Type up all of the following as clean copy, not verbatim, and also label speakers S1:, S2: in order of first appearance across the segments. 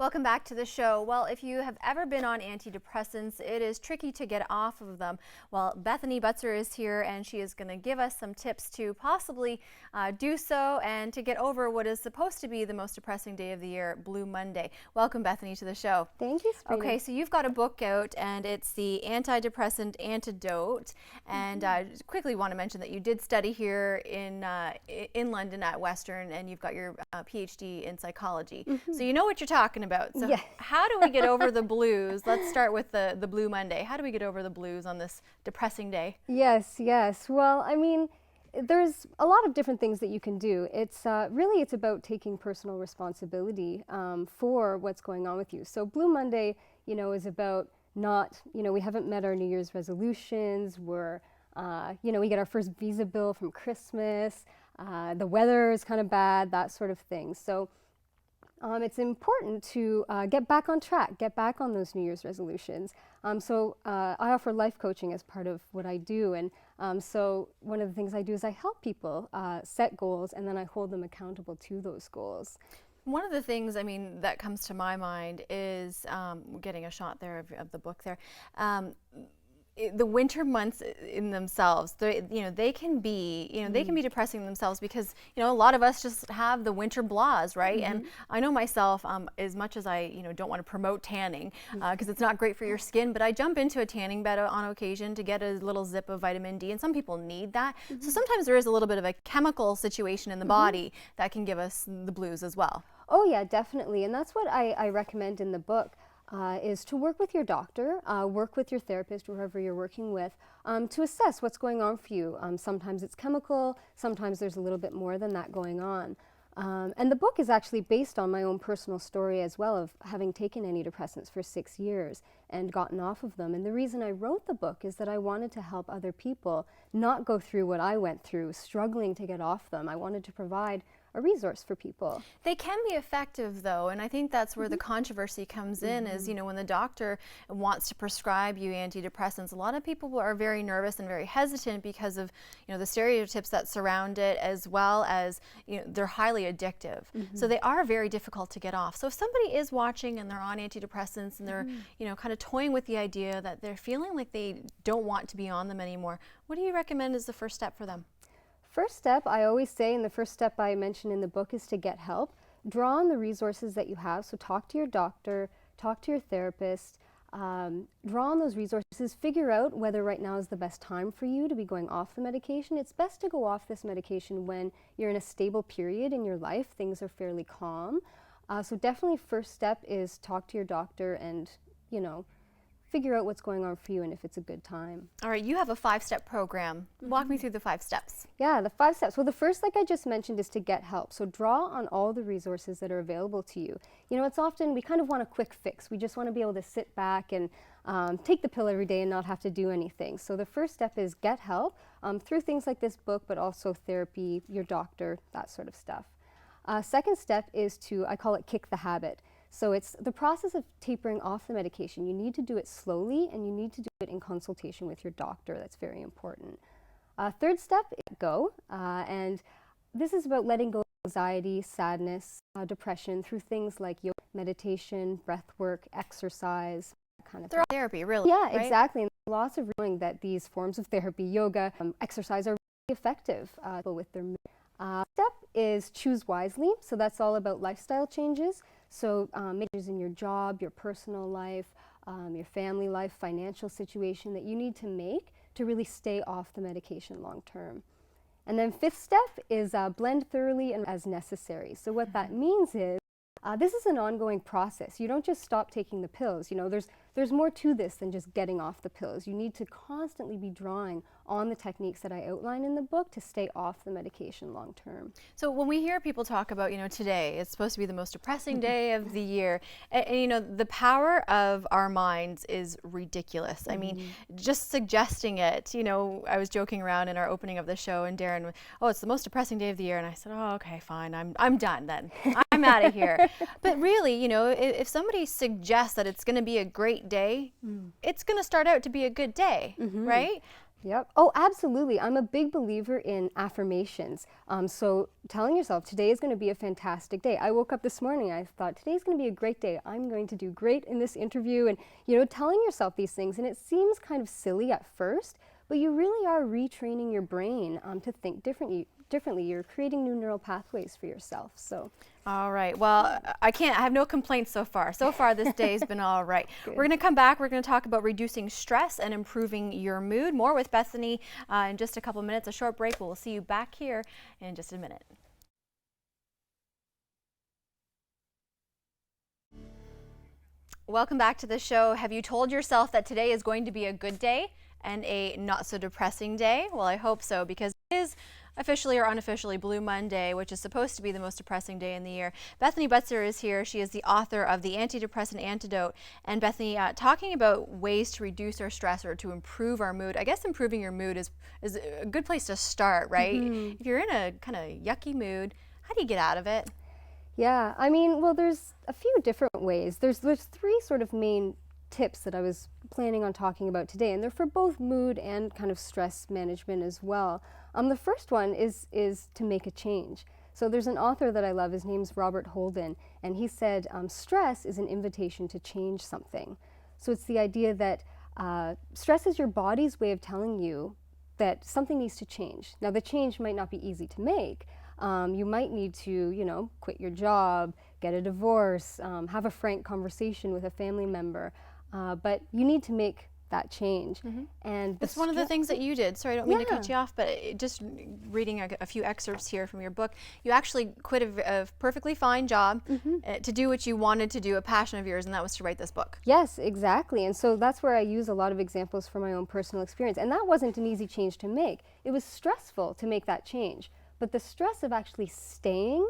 S1: Welcome back to the show. Well, if you have ever been on antidepressants, it is tricky to get off of them. Well, Bethany Butzer is here, and she is going to give us some tips to possibly do so and to get over what is supposed to be the most depressing day of the year, Blue Monday. Welcome, Bethany, to the show.
S2: Thank you, Sabrina.
S1: Okay, so you've got a book out, and it's the Antidepressant Antidote. And I quickly want to mention that you did study here in London at Western, and you've got your Ph.D. in psychology. So you know what you're talking about. So
S2: yes.
S1: How do we get over the blues? Let's start with the Blue Monday. How do we get over the blues on this depressing day?
S2: Yes. Well, I mean, there's a lot of different things that you can do. It's really about taking personal responsibility for what's going on with you. So Blue Monday, is about not, we haven't met our New Year's resolutions. We're, we get our first visa bill from Christmas. The weather is kind of bad, that sort of thing. So it's important to get back on track, get back on those New Year's resolutions. So I offer life coaching as part of what I do. And so one of the things I do is I help people set goals, and then I hold them accountable to those goals.
S1: One of the things, that comes to my mind is getting a shot there of the book there. The winter months in themselves, they can be, they can be depressing themselves because, a lot of us just have the winter blahs, right? And I know myself, as much as I, don't want to promote tanning because it's not great for your skin, but I jump into a tanning bed on occasion to get a little zip of vitamin D, and some people need that. So sometimes there is a little bit of a chemical situation in the body that can give us the blues as well.
S2: Oh yeah, definitely. And that's what I recommend in the book. Is to work with your doctor, work with your therapist, whoever you're working with, to assess what's going on for you. Sometimes it's chemical, sometimes there's a little bit more than that going on. And the book is actually based on my own personal story as well, of having taken antidepressants for 6 years and gotten off of them. And the reason I wrote the book is that I wanted to help other people not go through what I went through, struggling to get off them. I wanted to provide a resource for people.
S1: They can be effective though, and I think that's where the controversy comes in is, when the doctor wants to prescribe you antidepressants, a lot of people are very nervous and very hesitant because of, the stereotypes that surround it, as well as, they're highly addictive. So they are very difficult to get off. So if somebody is watching and they're on antidepressants and they're, kind of toying with the idea that they're feeling like they don't want to be on them anymore, what do you recommend is the first step for them?
S2: First step, I always say, and the first step I mention in the book, is to get help. Draw on the resources that you have. So talk to your doctor, talk to your therapist, draw on those resources, figure out whether right now is the best time for you to be going off the medication. It's best to go off this medication when you're in a stable period in your life, things are fairly calm. So definitely first step is talk to your doctor and, figure out what's going on for you and if it's a good time.
S1: All right, you have a 5-step program. Walk me through the 5 steps.
S2: Yeah, the 5 steps. Well, the first, like I just mentioned, is to get help. So draw on all the resources that are available to you. It's often, we kind of want a quick fix. We just want to be able to sit back and take the pill every day and not have to do anything. So the first step is get help through things like this book, but also therapy, your doctor, that sort of stuff. Second step is to, I call it kick the habit. So it's the process of tapering off the medication. You need to do it slowly, and you need to do it in consultation with your doctor. That's very important. Third step, go. And this is about letting go of anxiety, sadness, depression through things like yoga, meditation, breath work, exercise, that kind of
S1: thing. Therapy, really.
S2: Yeah,
S1: right?
S2: Exactly. And lots of knowing that these forms of therapy, yoga, exercise, are really effective with their step is choose wisely. So that's all about lifestyle changes. So make changes in your job, your personal life, your family life, financial situation that you need to make to really stay off the medication long term. And then fifth step is blend thoroughly and as necessary. So what that means is this is an ongoing process. You don't just stop taking the pills. There's more to this than just getting off the pills. You need to constantly be drawing on the techniques that I outline in the book to stay off the medication long term.
S1: So when we hear people talk about, today, it's supposed to be the most depressing day of the year, and the power of our minds is ridiculous. I mean, just suggesting it, I was joking around in our opening of the show, and Darren, it's the most depressing day of the year, and I said, oh, okay, fine, I'm done then. I'm out of here. But really, if somebody suggests that it's going to be a great day, it's going to start out to be a good day, right?
S2: Yep. Oh, absolutely. I'm a big believer in affirmations. So telling yourself today is going to be a fantastic day. I woke up this morning, I thought today's going to be a great day. I'm going to do great in this interview, and telling yourself these things, and it seems kind of silly at first, but you really are retraining your brain to think differently. You're creating new neural pathways for yourself. So.
S1: All right. Well, I have no complaints so far. So far, this day's been all right. We're going to come back. We're going to talk about reducing stress and improving your mood. More with Bethany in just a couple minutes. A short break. We'll see you back here in just a minute. Welcome back to the show. Have you told yourself that today is going to be a good day and a not so depressing day? Well, I hope so, because it is officially or unofficially Blue Monday, which is supposed to be the most depressing day in the year. Bethany Butzer is here. She is the author of the Antidepressant Antidote. And Bethany, talking about ways to reduce our stress or to improve our mood. I guess improving your mood is a good place to start, right? If you're in a kind of yucky mood, how do you get out of it?
S2: Yeah, I mean, well, there's a few different ways. There's three sort of main tips that I was planning on talking about today, and they're for both mood and kind of stress management as well. The first one is to make a change. So there's an author that I love, his name's Robert Holden, and he said, stress is an invitation to change something. So it's the idea that stress is your body's way of telling you that something needs to change. Now, the change might not be easy to make. You might need to, quit your job, get a divorce, have a frank conversation with a family member, but you need to make that change. And
S1: it's one of the things that you did. Sorry, I don't mean to cut you off, but just reading a few excerpts here from your book, you actually quit a perfectly fine job to do what you wanted to do, a passion of yours, and that was to write this book.
S2: Yes, exactly. And so that's where I use a lot of examples from my own personal experience. And that wasn't an easy change to make. It was stressful to make that change. But the stress of actually staying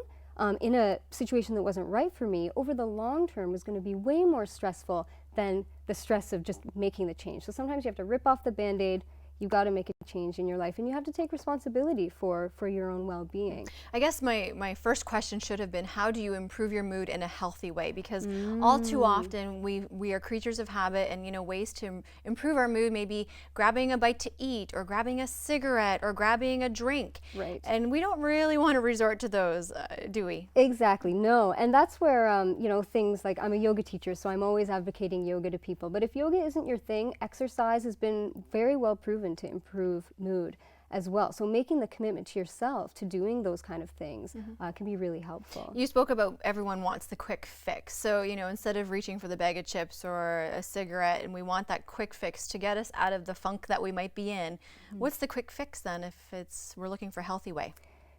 S2: in a situation that wasn't right for me over the long term was going to be way more stressful than the stress of just making the change. So sometimes you have to rip off the Band-Aid. You've got to make a change in your life, and you have to take responsibility for your own well-being.
S1: I guess my first question should have been, how do you improve your mood in a healthy way? Because all too often we are creatures of habit, and ways to improve our mood may be grabbing a bite to eat, or grabbing a cigarette, or grabbing a drink.
S2: Right.
S1: And we don't really want to resort to those, do we?
S2: Exactly, no. And that's where, things like, I'm a yoga teacher, so I'm always advocating yoga to people. But if yoga isn't your thing, exercise has been very well proven to improve mood as well. So making the commitment to yourself to doing those kind of things can be really helpful.
S1: You spoke about everyone wants the quick fix. So, instead of reaching for the bag of chips or a cigarette, and we want that quick fix to get us out of the funk that we might be in, what's the quick fix then if we're looking for a healthy way?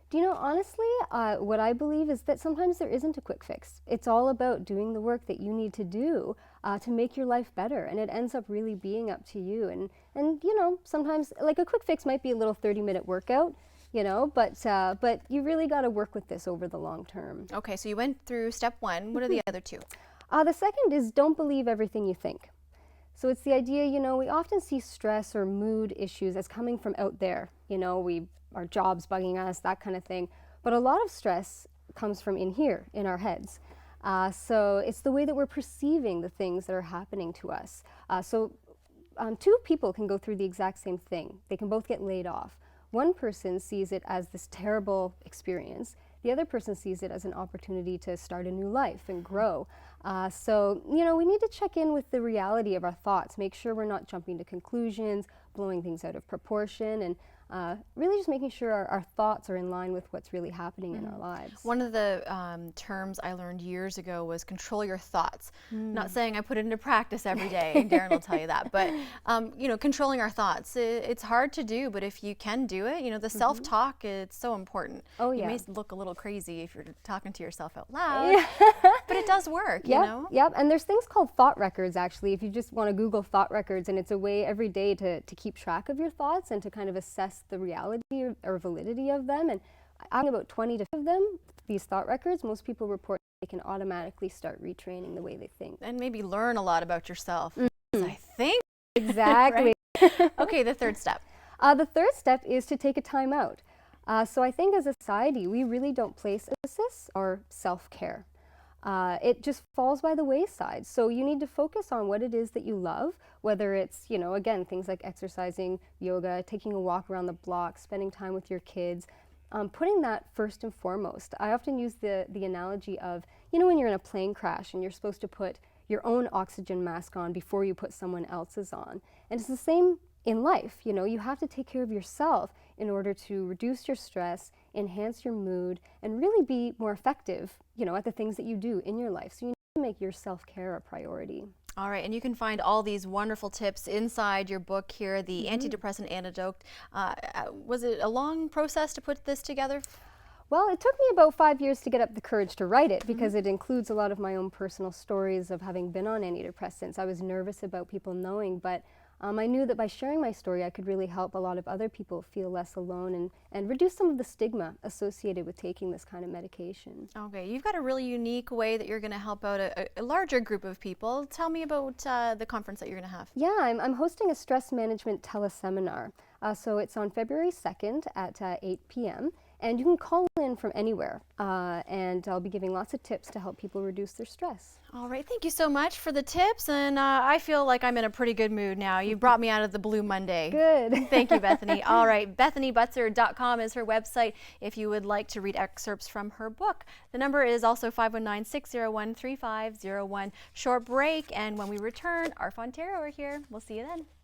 S2: Do you know, honestly, what I believe is that sometimes there isn't a quick fix. It's all about doing the work that you need to do to make your life better, and it ends up really being up to you. And sometimes, like, a quick fix might be a little 30-minute workout, but you really got to work with this over the long term.
S1: Okay, so you went through step one. What are the other two?
S2: The second is don't believe everything you think. So it's the idea, we often see stress or mood issues as coming from out there. Our jobs bugging us, that kind of thing. But a lot of stress comes from in here, in our heads. So it's the way that we're perceiving the things that are happening to us. Two people can go through the exact same thing. They can both get laid off. One person sees it as this terrible experience. The other person sees it as an opportunity to start a new life and grow. So we need to check in with the reality of our thoughts, make sure we're not jumping to conclusions, blowing things out of proportion, and really just making sure our thoughts are in line with what's really happening in our lives.
S1: One of the terms I learned years ago was control your thoughts. Not saying I put it into practice every day, and Darren will tell you that, but controlling our thoughts. It's hard to do, but if you can do it, the self-talk, it's so important.
S2: Oh, yeah.
S1: You may look a little crazy if you're talking to yourself out loud, but it does work,
S2: Yep, and there's things called thought records, actually, if you just want to Google thought records, and it's a way every day to keep track of your thoughts and to kind of assess the reality or validity of them. And I think about 20 to 50 of them, these thought records, most people report they can automatically start retraining the way they think.
S1: And maybe learn a lot about yourself. I think.
S2: Exactly.
S1: Okay, the third step.
S2: The third step is to take a time out. So I think as a society, we really don't place emphasis or self-care. it just falls by the wayside. So you need to focus on what it is that you love, whether it's, you know, again, things like exercising, yoga, taking a walk around the block, spending time with your kids, putting that first and foremost. I often use the analogy of, you know, when you're in a plane crash and you're supposed to put your own oxygen mask on before you put someone else's on. And it's the same in life. You know, you have to take care of yourself in order to reduce your stress, enhance your mood, and really be more effective, you know, at the things that you do in your life. So you need to make your self-care a priority.
S1: All right, and you can find all these wonderful tips inside your book here, the Antidepressant Antidote. Was it a long process to put this together?
S2: Well, it took me about 5 years to get up the courage to write it because it includes a lot of my own personal stories of having been on antidepressants. I was nervous about people knowing, but I knew that by sharing my story, I could really help a lot of other people feel less alone and reduce some of the stigma associated with taking this kind of medication.
S1: Okay, you've got a really unique way that you're going to help out a larger group of people. Tell me about the conference that you're going to have.
S2: Yeah, I'm hosting a stress management teleseminar. So it's on February 2nd at 8 p.m. And you can call in from anywhere, and I'll be giving lots of tips to help people reduce their stress.
S1: All right, thank you so much for the tips, and I feel like I'm in a pretty good mood now. You brought me out of the Blue Monday.
S2: Good.
S1: Thank you, Bethany. All right, BethanyButzer.com is her website if you would like to read excerpts from her book. The number is also 519-601-3501. Short break, and when we return, our Fonterra are here. We'll see you then.